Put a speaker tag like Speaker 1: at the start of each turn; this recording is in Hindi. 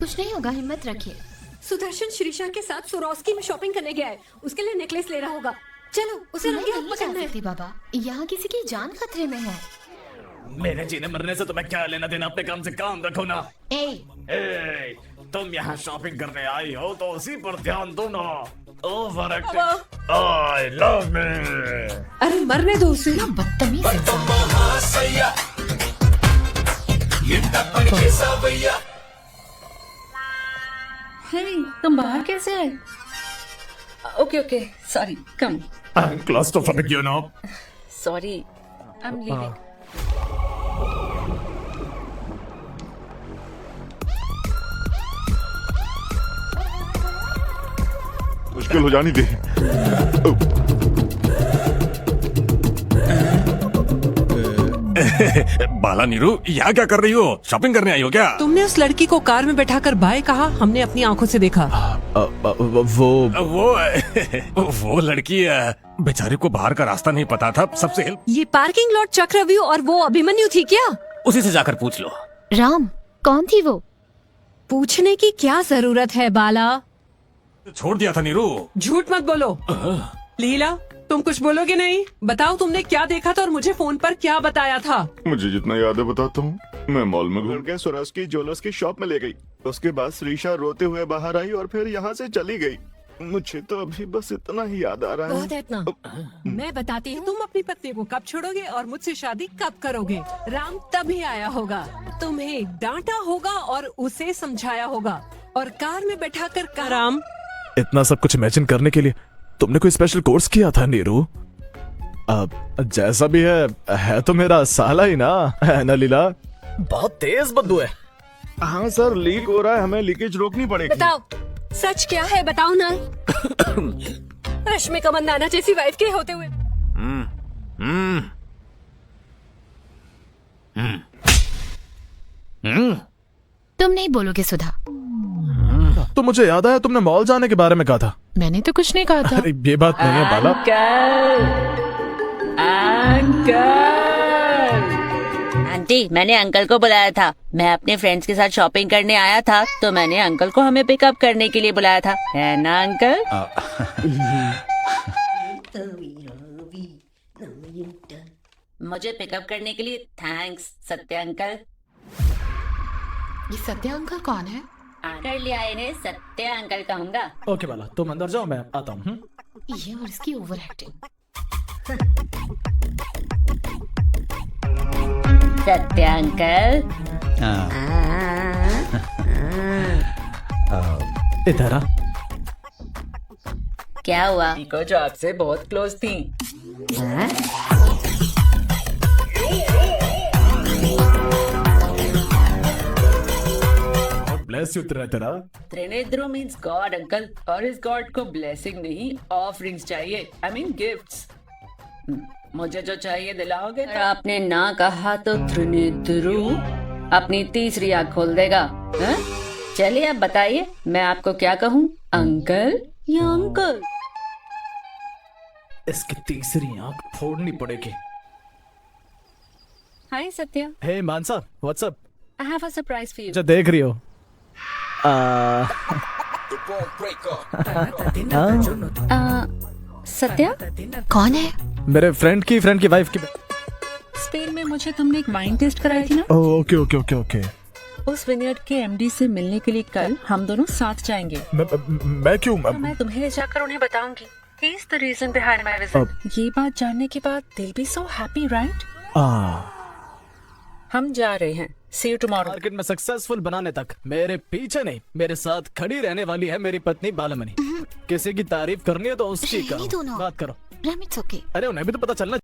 Speaker 1: कुछ नहीं होगा, हिम्मत रखिए।
Speaker 2: सुदर्शन श्रीशा के साथ सोरोस्की में शॉपिंग करने गया है। उसके लिए नेकलेस ले रहा होगा। चलो उसे रंगे हाथ पकड़ना है।
Speaker 1: बाबा, यहाँ किसी की जान खतरे में है।
Speaker 3: मेरे जीने मरने से तुम्हें क्या लेना देना? अपने काम से काम रखो ना। ए, तुम यहाँ शॉपिंग करने आई हो तो उसी पर ध्यान दो ना। Over acting. I love me.
Speaker 2: अरे मरने दो उसे।
Speaker 1: बदतमीज
Speaker 4: हे, तुम बाहर कैसे आए? Okay sorry come.
Speaker 3: I'm claustrophobic, you know.
Speaker 4: Sorry I am leaving.
Speaker 5: मुश्किल हो जानी थी।
Speaker 3: बाला नीरू, यहाँ क्या कर रही हो? शॉपिंग करने आई हो क्या?
Speaker 6: तुमने उस लड़की को कार में बैठाकर बाय कहा, हमने अपनी आंखों से देखा।
Speaker 3: वो लड़की बेचारी को बाहर का रास्ता नहीं पता था, सबसे हेल्प।
Speaker 2: ये पार्किंग लॉट चक्रव्यूह और वो अभिमन्यु थी क्या?
Speaker 3: उसी से जाकर पूछ लो।
Speaker 1: राम, कौन थी वो?
Speaker 2: पूछने की क्या जरूरत है बाला?
Speaker 3: छोड़ दिया था नीरू।
Speaker 6: झूठ मत बोलो। लीला, तुम कुछ बोलोगे नहीं? बताओ तुमने क्या देखा था और मुझे फोन पर क्या बताया था?
Speaker 5: मुझे जितना याद है बताता हूँ। मैं मॉल में घूम के सोरोस्की ज्वेलर्स की शॉप में ले गई। उसके बाद श्रीशा रोते हुए बाहर आई और फिर यहाँ से चली गई। मुझे तो अभी बस इतना ही याद आ रहा है।
Speaker 2: बहुत है इतना। मैं बताती हूँ।
Speaker 6: तुम अपनी पत्नी को कब छोड़ोगे और मुझसे शादी कब करोगे? राम तभी आया होगा, तुम्हें डांटा होगा और उसे समझाया होगा और कार में बैठाकर कहा। राम,
Speaker 7: इतना सब कुछ इमेजिन करने के लिए तुमने कोई स्पेशल कोर्स किया था नीरू? जैसा भी है तो मेरा साला ही ना, है ना लीला?
Speaker 3: बहुत तेज बदबू है।
Speaker 5: हाँ सर, लीक हो रहा है, हमें लीकेज रोकनी पड़ेगी।
Speaker 2: बताओ सच क्या है, बताओ ना। रश्मिका मंदाना जैसी वाइफ के होते हुए।
Speaker 1: तुम नहीं बोलोगे सुधा?
Speaker 7: तो मुझे याद आया तुमने मॉल जाने के बारे में कहा था।
Speaker 1: मैंने तो कुछ नहीं कहा था।
Speaker 7: अरे ये बात नहीं है बाला।
Speaker 4: आंटी, मैंने अंकल को बुलाया था। मैं अपने फ्रेंड्स के साथ शॉपिंग करने आया था, तो मैंने अंकल को हमें पिकअप करने के लिए बुलाया था, है ना अंकल? मुझे पिकअप करने के लिए थैंक्स सत्य अंकल।
Speaker 1: ये सत्य अंकल कौन है?
Speaker 4: कर लिया इन्हें सत्य अंकल कहूँगा।
Speaker 7: ओके बाला, तुम अंदर जाओ, मैं आता हूँ।
Speaker 1: ये और इसकी ओवर एक्टिंग।
Speaker 4: सत्य अंकल।
Speaker 7: इधर आ।
Speaker 4: क्या हुआ?
Speaker 6: को जो आपसे बहुत क्लोज थी।
Speaker 7: ब्लेस यू तेरा।
Speaker 4: त्रिनेद्रो मीन्स गॉड अंकल, और इस गॉड को ब्लेसिंग नहीं ऑफरिंग्स चाहिए, आई मीन गिफ्ट्स। मुझे जो चाहिए दिलाओगे? अगर आपने ना कहा तो त्रिनेद्रो अपनी तीसरी आँख खोल देगा। चलिए अब बताइए, मैं आपको क्या कहूँ, अंकल या अंकल?
Speaker 7: इसकी तीसरी आंख फोड़नी पड़ेगी।
Speaker 4: Hi Satya.
Speaker 7: Hey Mansa, what's up?
Speaker 4: I have a surprise for you.
Speaker 7: जो देख रही हो?
Speaker 4: सत्या
Speaker 1: कौन है?
Speaker 7: मेरे फ्रेंड की वाइफ की।
Speaker 4: स्पेन में मुझे तुमने एक वाइन टेस्ट कराई थी ना?
Speaker 7: Okay okay okay okay.
Speaker 4: उस विनियर्ड के एमडी से मिलने के लिए कल हम दोनों साथ जाएंगे।
Speaker 7: मैं क्यों?
Speaker 4: मैं तुम्हें जाकर उन्हें बताऊंगी। He is the reason behind my visit. ये बात जानने के बाद they'll be so happy, right? हम जा रहे हैं। See you tomorrow.
Speaker 7: मार्केट में सक्सेसफुल बनाने तक मेरे पीछे नहीं, मेरे साथ खड़ी रहने वाली है मेरी पत्नी बालामणि। किसी की तारीफ करनी है तो उसकी करो, बात करो।
Speaker 1: Ram, it's okay.
Speaker 7: अरे उन्हें भी तो पता चलना